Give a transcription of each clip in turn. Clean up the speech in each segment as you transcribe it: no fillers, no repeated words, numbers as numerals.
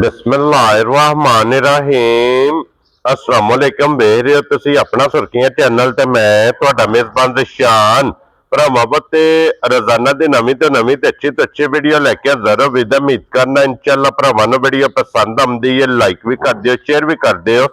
बिस्मिल्लाहिर्रहमानिर्रहीम अस्सलाम वालेकुम ਵੇਖ ਰਹੇ ਹੋ ਤੁਸੀਂ ਆਪਣਾ ਸੁਰਖੀਆਂ ਚੈਨਲ ਤੇ ਮੈਂ ਤੁਹਾਡਾ ਮੇਜ਼ਬਾਨ ਦਸ਼ਾਨ ਭਰਾਵਾਂ ਤੇ ਰੋਜ਼ਾਨਾ ਦੀ ਨਵੀਂ ਤੋਂ ਨਵੀਂ ਤੇ ਅੱਛੀ ਵੀਡੀਓ ਲੈ ਕੇ ਜ਼ਰੂਰ ਵਿਦ ਉਮੀਦ ਕਰਨਾ ਇਨਸ਼ਾਅੱਲਾ ਭਰਾਵਾਂ ਨੂੰ ਵੀਡੀਓ ਪਸੰਦ ਆਉਂਦੀ ਹੈ ਲਾਈਕ ਵੀ ਕਰ ਦਿਓ ਸ਼ੇਅਰ ਵੀ ਕਰ ਦਿਓ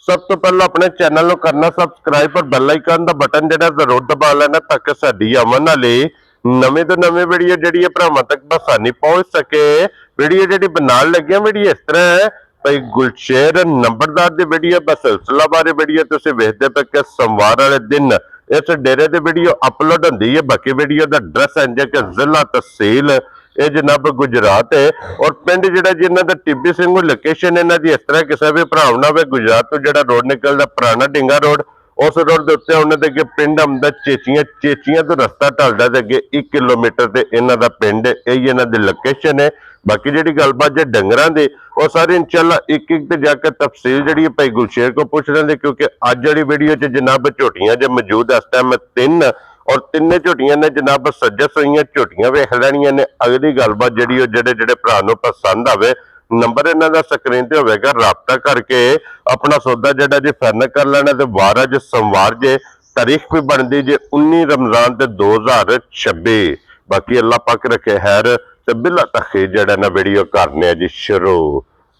ਸਭ ਤੋਂ ਪਹਿਲਾਂ ਆਪਣੇ ਚੈਨਲ ਨੂੰ ਕਰਨਾ ਸਬਸਕ੍ਰਾਈਬ और बेल आइकन ਦਾ ਬਟਨ ਜਿਹੜਾ ਜ਼ਰੂਰ ਦਬਾ ਲੈਣਾ ਤਾਂ ਕਿ ਸਾਡੀ ਆਉਣ ਵਾਲੀ ਨਵੇਂ ਤੋਂ ਨਵੇਂ ਵੀਡੀਓ ਜਿਹੜੀ ਹੈ ਭਰਾਵਾਂ ਤੱਕ ਬਸਾਨੀ ਪਹੁੰਚ ਸਕੇ वीडियो जी बनाने लगे वीडियो इस तरह है भाई गुलशेर नंबरदार की वीडियो सिलसिला बारे वीडियो तुम वेखते पे कि सोमवार वाले दिन इस डेरे की वीडियो अपलोड होती है बाकी वीडियो का एड्रैस है कि जिला तहसील ये जनाब गुजरात है और पिंड जो जिन्हों का टिब्बी सिंह लोकेशन इन्हों की इस तरह किसी भी भरा ना हो गुजरात तो जो रोड निकलता पुराना ढिंगा रोड उस रोड के उत्ते उन्होंने अगे पिंड आंदा चेचियां तो रस्ता ढलता तो अगे 1 किलोमीटर से इन्हों का पिंड यही इन्हों की लोकेशन है बाकी जी गलबात जो डंगर की वो सारी इंशाल्लाह एक जाकर तफसील जी भाई गुलशेर को पूछ लेंगे क्योंकि अज जी वीडियो च जनाब झोटियां जो मौजूद इस टाइम 3 और 3 झोटियां ने जनाब सजस हुई झोटियां वेख लैनियां ने अगली गलबात जी जेडे भरा पसंद आवे नंबर इन्हों का स्क्रीन पर होगा राबता करके अपना सौदा जरा जी फाइनल कर लेना तो वार अज सोमवार जे तारीख भी बनती जे 19 रमजान 2026 बाकी अल्लाह पाक रखे खैर ते बिला तखीर जड़ा ना वीडियो करने जी शुरू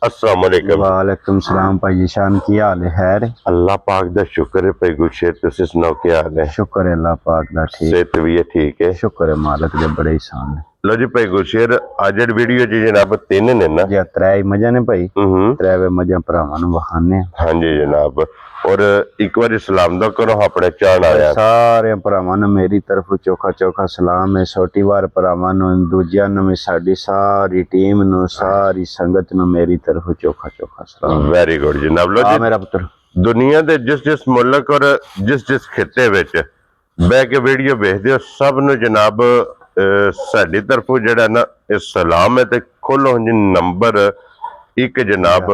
अस्सलाम वालेकुम वालेकुम सलाम भाई शान की हाल है खैर अल्लाह पाक दा शुक्र है भाई गुलशेर तुसी सुनाओ क्या हाल है शुक्र है अल्लाह पाक दा ठीक सेहत भी है ठीक है शुक्र है मालिक दे बड़े एहसान है लो जी भाई गुलशेर आज वीडियो जी जनाब 3 ने ना जी त्रै मजा ने भाई त्रै मजा भरावां नु वखाने हाँ जी जनाब और एक बार सलाम दा करो अपने चाहन आया सारे भरावां नु मेरी तरफ चोखा चोखा सलाम है छोटी बार भरावां नु दूजियां नु भी साडी सारी टीम नु सारी संगत नु मेरी तरफ चोखा चोखा सलाम वेरी गुड जनाब लो जी मेरा पुत्र दुनिया दे जिस मुल्क और जिस खिते विच बह के वीडियो वेखदे हो सब नु जनाब साडी तरफों जड़ा ना सलाम है ते खोलो जी नंबर एक जनाब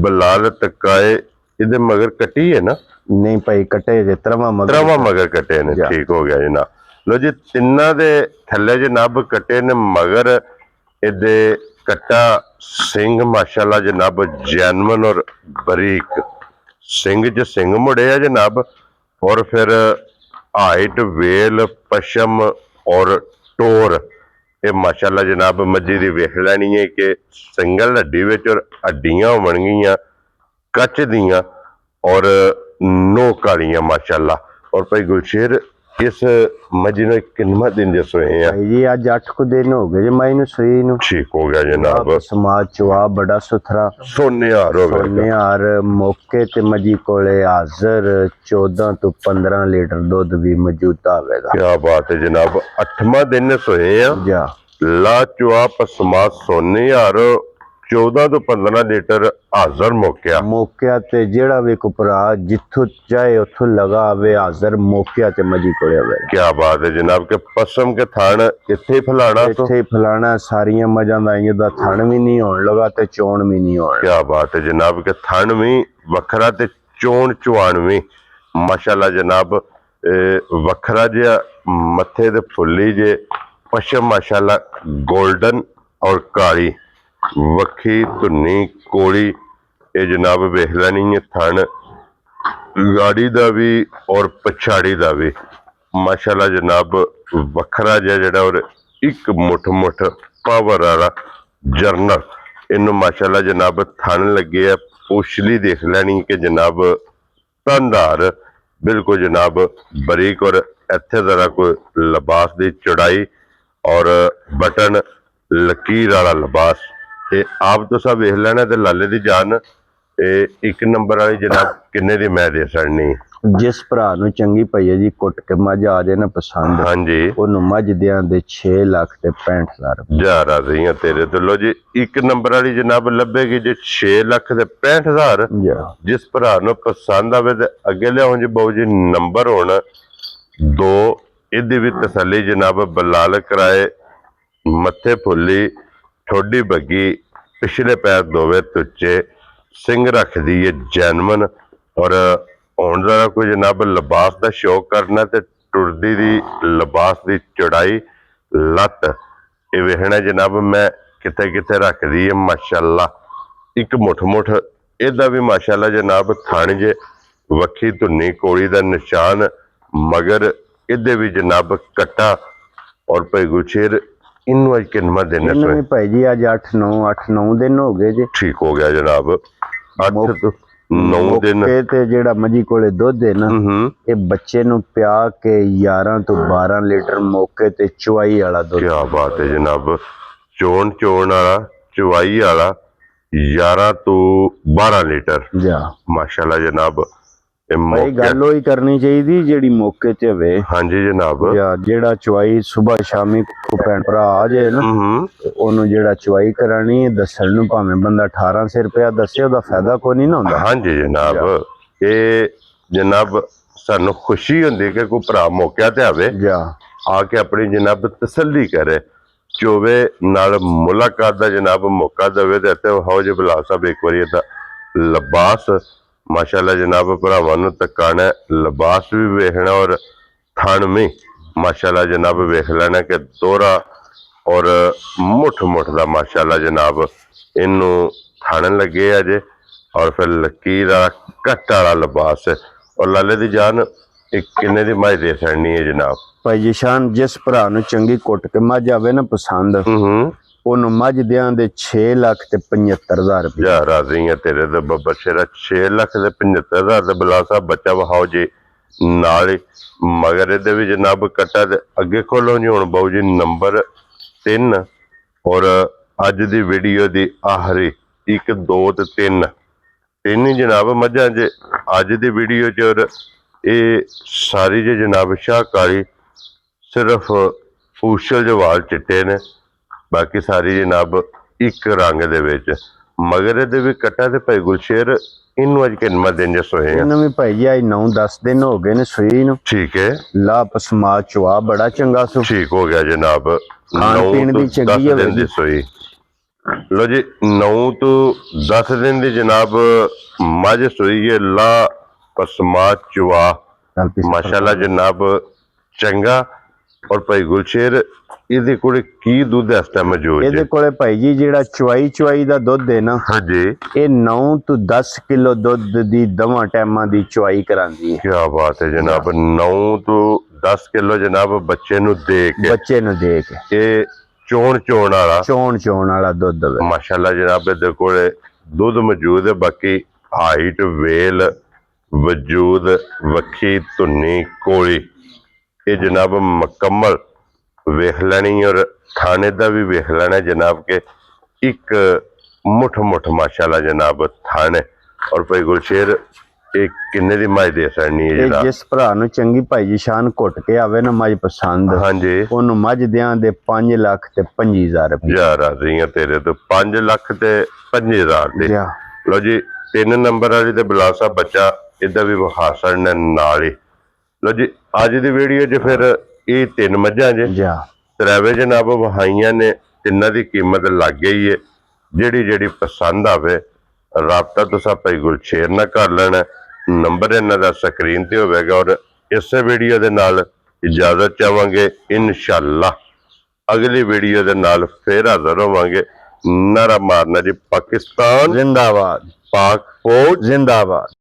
बलाल तकाए इधर मगर कटी है ना नहीं भाई कटे जे त्रवा मगर कटे ने ठीक हो गया जनाब लो जी तिन्ना दे थल्ले जनाब कटे ने मगर इदे कट्टा सिंह माशाल्लाह जनाब जैनवन और बरीक सिंह च सिंह मुड़े है जनाब और फिर हाइट वेल पशम और टोर ये माशाल्लाह जनाब मजी दी वेख लैनी है कि सिंगल हड्डी विच और हड्डियां होणगियां कच दियां और नोक वालियां माशाल्लाह और भाई गुलशेर इस मजी ने किन्ना दिन दे सोए हैं जी आज 8 को दिन हो गए मैं इनु सोई नु ठीक हो गया जनाब समाज चवा बड़ा सुथरा सोनेहार हो गया सोनेहार मौके ते मजी कोले हाजिर 14 तो 15 लीटर दूध भी मौजूद आवेगा क्या बात है जनाब 8वां दिन सोए हैं जा ला चुआ समाज सोनेहार 14 तो 15 लीटर हाजिर मौके ते जेड़ा भी कुपरा जिथों चाहे उथों लगा आवे हाजिर मौके ते मजी कोले आवे क्या बात है जनाब के पसम के थान इत्थे फलाना सारियां मजा दा दा थान भी नहीं होने लगा ते चोण भी नहीं होने क्या बात है जनाब के थान भी वखरा ते चोण चुआन भी माशाल्लाह जनाब वखरा जिहा मथे ते फुल्ली जे पशम माशाल्लाह गोल्डन और काली वखी धुनी कोली ये जनाब वेख लैनी है थान गाड़ी दा भी और पछाड़ी दा भी माशाल्लाह जनाब वखरा जड़ा और एक मुठ पावर वाला जरनल इनू माशाल्लाह जनाब थान लगे है पोछली देख लैनी कि जनाब तंदार बिल्कुल जनाब बरीक और इत्थे जरा कोई लिबास की चौड़ाई और बटन लकीर वाला लिबास ये आप तो सब वेख लेना ते लाले दी जान एक नंबर वाली जनाब किन्ने दी मैं दे सकनी जिस भरा नु चंगी पई है जी कुट के मझ आ जाए ना पसंद हाँ जी ओनू मझ दियां दे 6 लाख ते 65,000 जा रही तेरे तो लो जी एक नंबर वाली जनाब लभेगी जी 6 लाख ते 65,000 जिस भरा नु पसंद आवे ते अगे लियाओ जी बहु जी नंबर होना 2 इहदी भी तसल्ली जनाब बलाल कराए मथे फुल्ली ठोडी बगी पिछले पैर दोवे तुच्चे सिंह रख दी है जैनवन और हुण जरा कोई जनाब लिबास का शौक करना ते टुरदी दी लिबास की चौड़ाई लत ये वेखना जनाब मैं किथे किथे रख दी है माशाल्लाह ਇੱਕ ਮੁੱਠ ਇਹਦਾ ਵੀ ਮਾਸ਼ਾਅੱਲਾ ਜਨਾਬ ਥਣ ਜੇ ਵੱਖੀ ਧੁੰਨੀ ਕੋਲੀ ਦਾ ਨਿਸ਼ਾਨ ਮਗਰ ਇਹਦੇ ਵੀ ਜਨਾਬ ਕੱਟਾ ਔਰ ਭਾਈ ਗੁਲਸ਼ੇਰ ਇਹਨੂੰ ਅੱਜ ਕਿੰਨਾ ਦਿਨ ਇਹਨੂੰ ਵੀ ਭਾਈ ਜੀ ਅੱਜ 8-9 ਦਿਨ ਹੋ ਗਏ ਜੀ। ਠੀਕ ਹੋ ਗਿਆ ਜਨਾਬ 8 ਤੋਂ 9 ਦਿਨ ਮੌਕੇ ਤੇ ਜਿਹੜਾ ਮੱਝੀ ਕੋਲੇ ਦੁੱਧ ਹੈ ਨਾ ਇਹ ਬੱਚੇ ਨੂੰ ਪਿਆ ਕੇ 11 ਤੋਂ 12 ਲੀਟਰ ਮੌਕੇ ਤੇ ਚੁਆਈ ਵਾਲਾ ਦੁੱਧ। ਕੀ ਬਾਤ ਹੈ ਜਨਾਬ ਚੋਣ ਵਾਲਾ ਚੁਆਈ ਵਾਲਾ 11 ਤੋਂ 12 ਲੀਟਰ ਜਾ ਮਾਸ਼ਾਅੱਲਾ ਜਨਾਬ ਇਹ ਭਾਈ ਗੱਲ ਉਹੀ ਕਰਨੀ ਚਾਹੀਦੀ ਜਿਹੜੀ ਮੌਕੇ ਤੇ ਹੋਵੇ। ਹਾਂਜੀ ਜਨਾਬ ਜਾਂ ਜਿਹੜਾ ਚੁਆਈ ਸਵੇਰ ਸ਼ਾਮੀ ਕੋ ਭੈਣ ਭਰਾ ਆ ਜਾਏ ਨਾ ਉਹਨੂੰ ਜਿਹੜਾ ਚੁਆਈ ਕਰਾਣੀ ਹੈ ਦੱਸਣ ਨੂੰ ਭਾਵੇਂ ਬੰਦਾ 1800 ਰੁਪਇਆ ਦੱਸੇ ਉਹਦਾ ਫਾਇਦਾ ਕੋਈ ਨਹੀਂ ਨਾ ਹੁੰਦਾ। ਹਾਂਜੀ ਜਨਾਬ ਇਹ ਜਨਾਬ ਸਾਨੂੰ ਖੁਸ਼ੀ ਹੁੰਦੀ ਕਿ ਕੋਈ ਭਰਾ ਮੌਕਿਆ ਤੇ ਆਵੇ ਜਾ ਆ ਕੇ ਆਪਣੀ ਜਨਾਬ ਤਸੱਲੀ ਕਰੇ ਚੋਵੇ ਨਾਲ ਮੁਲਾਕਾਤ ਦਾ ਜਨਾਬ ਮੌਕਾ ਦੇਵੇ ਤੇ ਇੱਥੇ ਹੋ ਜੇ ਬਲਾ ਸਾਹਿਬ ਇੱਕ ਵਾਰੀ ਇਹਦਾ ਲਿਬਾਸ ਮਾਸ਼ਾਅੱਲਾ ਜਨਾਬ ਭਰਾਵਾਂ ਨੂੰ ਤਕਾਣਾ ਲਿਬਾਸ ਵੀ ਵੇਖਣਾ ਔਰ ਥਣ ਵੀ ਮਾਸ਼ਾਅੱਲਾ ਜਨਾਬ ਵੇਖ ਲੈਣਾ ਕਿ ਦੋਹਰਾ ਔਰ ਮੁੱਠ ਦਾ ਮਾਸ਼ਾਅੱਲਾ ਜਨਾਬ ਇਹਨੂੰ ਥਣ ਲੱਗੇ ਆ ਜੇ ਔਰ ਫਿਰ ਲਕੀਰ ਵਾਲਾ ਕੱਟ ਵਾਲਾ ਲਿਬਾਸ ਔਰ ਲਾਲੇ ਦੀ ਜਾਨ ਇਹ ਕਿੰਨੇ ਦੀ ਮੱਝ ਦੇ ਸੜਨੀ ਹੈ ਜਨਾਬ ਭਾਈ ਜਿਸ਼ਾਨ ਜਿਸ ਭਰਾ ਨੂੰ ਚੰਗੀ ਕੁੱਟ ਕੇ ਮੱਝ ਆਵੇ ਨਾ ਪਸੰਦ ਉਹਨੂੰ ਮੱਝ ਦਿਆਂ ਦੇ 6 ਲੱਖ ਤੇ 75,000 ਰੁਪਏ। ਜਾ ਰਾਜ਼ੀ ਆ ਤੇਰੇ ਤੇ ਬੱਬਾ ਸ਼ੇਰਾ 6 ਲੱਖ ਤੇ 75,000 ਦੇ ਬਲਾ ਸਾਹਿਬ ਬੱਚਾ ਵਹਾਓ ਜੀ ਨਾਲ ਹੀ ਮਗਰ ਇਹਦੇ ਵੀ ਜਨਾਬ ਕੱਟਾ ਤੇ ਅੱਗੇ ਖੋਲੋ ਜੀ ਹੁਣ ਬਾਊ ਜੀ ਨੰਬਰ 3 ਔਰ ਅੱਜ ਦੀ ਵੀਡੀਓ ਦੀ ਆਖਰੀ 1 2 ਤੇ 3 ਹੀ ਜਨਾਬ ਮੱਝਾਂ ਜੇ ਅੱਜ ਦੀ ਵੀਡੀਓ ਚ ਔਰ ਇਹ ਸਾਰੀ ਜੇ ਜਨਾਬ ਸ਼ਾਹਕਾਰੀ ਸਿਰਫ ਫੂਸ਼ਲ ਦੇ ਵਾਲ ਚਿੱਟੇ ਨੇ ਬਾਕੀ ਸਾਰੀ ਜਨਾਬ ਇੱਕ ਰੰਗ ਦੇ ਵਿੱਚ ਮਗਰ ਇਹਦੇ ਵੀ ਕੱਟਾ ਤੇ ਭਾਈ ਗੁਲਸ਼ੇਰ ਇਹਨੂੰ ਅੱਜ ਕਿੰਨਾ ਦਿਨ ਜੇ ਸੋਏ ਆ ਇਹਨੂੰ ਵੀ ਭਾਈ ਜੀ ਅੱਜ 9-10 ਦਿਨ ਹੋ ਗਏ ਨੇ ਸੂਈ ਨੂੰ। ਠੀਕ ਹੈ ਲਾ ਪਸਮਾ ਚਵਾ ਬੜਾ ਚੰਗਾ ਸੂ ਠੀਕ ਹੋ ਗਿਆ ਜਨਾਬ ਖਾਣ ਪੀਣ ਦੀ ਚੰਗੀ ਦਿਨ ਦੀ ਸੋਈ ਲੋ ਜੀ 9 ਤੋਂ 10 ਦਿਨ ਦੀ ਜਨਾਬ ਮੱਝ ਸੋਈ ਹੈ ਲਾ ਪਸਮਾ ਚਵਾ ਮਾਸ਼ਾਅੱਲਾ ਜਨਾਬ ਚੰਗਾ ਔਰ ਭਾਈ ਗੁਲਸ਼ੇਰ ਇਹਦੇ ਕੋਲੇ ਕੀ ਦੁੱਧ ਇਸ ਟਾਈਮ ਮੌਜੂਦ ਹੈ? ਇਹਦੇ ਕੋਲੇ ਭਾਈ ਜੀ ਜਿਹੜਾ ਚੁਆਈ ਦਾ ਦੁੱਧ ਹੈ ਨਾ ਹਾਂਜੀ ਇਹ 9 ਤੋਂ 10 ਕਿਲੋ ਦੁੱਧ ਦੀ ਦਵਾਂ ਟਾਈਮਾਂ ਦੀ ਚੁਆਈ ਕਰਾਂਦੀ ਹੈ। ਕੀ ਬਾਤ ਹੈ ਜਨਾਬ 9 ਤੋਂ 10 ਕਿਲੋ ਜਨਾਬ ਬੱਚੇ ਨੂੰ ਦੇ ਕੇ ਇਹ ਚੋਣ ਵਾਲਾ ਦੁੱਧ ਹੈ ਮਾਸ਼ਾਅੱਲਾ ਜਨਾਬ ਇਹਦੇ ਕੋਲੇ ਦੁੱਧ ਮੌਜੂਦ ਹੈ ਬਾਕੀ ਹਾਈਟ ਵੇਲ ਵਜੂਦ ਵੱਖੀ ਧੁੰਨੀ ਕੋਲੀ ਇਹ ਜਨਾਬ ਮੁਕੰਮਲ ਵੇਖ ਲੈਣੀ ਔਰ ਥਾਣੇ ਦਾ ਵੀ ਵੇਖ ਲੈਣਾ ਜਨਾਬ ਕੇ ਇੱਕ ਮੁੱਠ ਮਾਸ਼ਾਅੱਲਾ ਜਨਾਬ ਥਾਣੇ ਔਰ ਭਾਈ ਗੁਲਸ਼ੇਰ ਇਹ ਕਿੰਨੇ ਦੀ ਮੱਝ ਦੇ ਸੜਨੀ ਹੈ ਜਨਾਬ ਜਿਸ ਭਰਾ ਨੂੰ ਚੰਗੀ ਭਾਈ ਜੀ ਸ਼ਾਨ ਘੁੱਟ ਕੇ ਆਵੇ ਨਾ ਮੱਝ ਪਸੰਦ ਹਾਂਜੀ ਉਹਨੂੰ ਮੱਝ ਦਿਆਂ ਦੇ 5 ਲੱਖ ਤੇ 25,000 ਰੁਪਏ। ਜਾ ਰਾਜ਼ੀ ਆ ਤੇਰੇ ਤੋਂ 5 ਲੱਖ ਤੇ 25,000 ਦੇ ਲੋ ਜੀ 3 ਨੰਬਰ ਵਾਲੀ ਤੇ ਬਲਾ ਸਾਹਿਬ ਬੱਚਾ ਇਹਦਾ ਵੀ ਹਾਸਨ ਨਾਲ ਹੀ ਲੋ ਜੀ ਅੱਜ ਦੀ ਵੀਡੀਓ 'ਚ ਫਿਰ ਇਹ 3 ਮੱਝਾਂ ਜੇ ਤਰਾਵੇ ਜਨਾਬ ਵਹਾਈਆਂ ਨੇ ਤਿੰਨਾਂ ਦੀ ਕੀਮਤ ਲੱਗ ਗਈ ਹੈ ਜਿਹੜੀ ਪਸੰਦ ਆਵੇ ਰਾਬਤਾ ਤੁਸੀਂ ਭਾਈ ਗੁਲਸ਼ੇਰ ਨਾਲ ਕਰ ਲੈਣਾ ਨੰਬਰ ਇਹਨਾਂ ਦਾ ਸਕਰੀਨ ਤੇ ਹੋਵੇਗਾ ਔਰ ਇਸੇ ਵੀਡੀਓ ਦੇ ਨਾਲ ਇਜਾਜ਼ਤ ਚਾਹਾਂਗੇ ਇਨਸ਼ਾਅੱਲਾ ਅਗਲੀ ਵੀਡੀਓ ਦੇ ਨਾਲ ਫੇਰ ਹਾਜ਼ਰ ਹੋਵਾਂਗੇ ਨਾਰਾ ਮਾਰਨਾ ਜੀ ਪਾਕਿਸਤਾਨ ਜ਼ਿੰਦਾਬਾਦ ਪਾਕ ਫੌਜ ਜ਼ਿੰਦਾਬਾਦ।